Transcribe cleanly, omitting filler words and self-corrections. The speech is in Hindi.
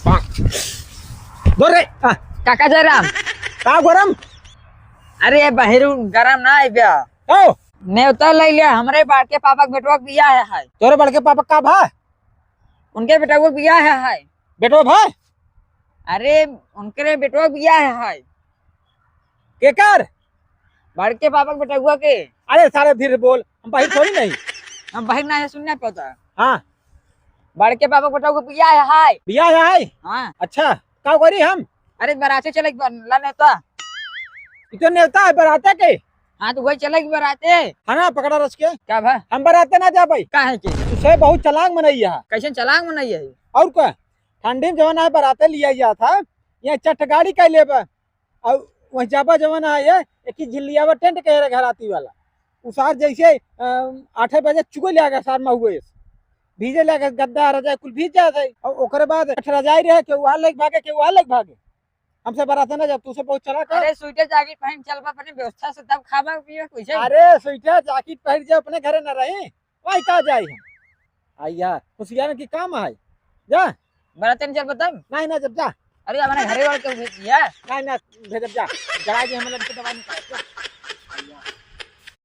बोल रे काका जयराम का गरम अरे बहिरू गरम ना है ब्या ओ नेवता ले लिया हमरे बाड़के पापा के बेटवा के बियाह है तोरे बड़के पापा का भा उनके बेटा को बियाह है बेटो भा अरे उनके बेटवा के बियाह है के कर बड़के पापा के बेटवा के अरे सारे धीरे बोल हम बाहर थोड़ी नहीं हम बहिर ना है सुनना पता हाँ बड़के पापा के बेटवा को बियाह है बिया है हाँ अच्छा का करी हम अरे बराते चले ला नेता इतो नेता है बराते के हाँ तो वही चले बराते हाँ ना पकड़ा रच के क्या भा हम बराते ना जा भाई का है के तुझसे बहुत चलाक मनैया है कैसे चलांग में नहीं है और क्या ठंडी में जवाना है बराते लिया गया था यहाँ चट गाड़ी का ले और वही जाबा जवाना है ये एक ही झिल्लिया टेंट कह रहे घर आती वाला उसार जैसे 8 बजे चुगो लिया गया सार में हुए भीजे लगे गद्दा रजाई कुल भीज जाते और ओकरे बाद रजाई रहे के वहां लग भागे के वहां लग भागे हमसे बराते ना जब तुझसे बहुत चला कर अरे स्वेटर जैकेट पहन चलबा अपने व्यवस्था से तब खाबा पिए कैसे अरे स्वेटर जैकेट पहन जा अपने घरे न रहे वही का जाए हम आइया खुशियार की काम है जा बराते नहीं चल बताब नहीं ना जब जा अरे हमारे घरे वाले को भेज दिया नहीं ना भेजब जा जरा जी हम लोग के दवाई निकाल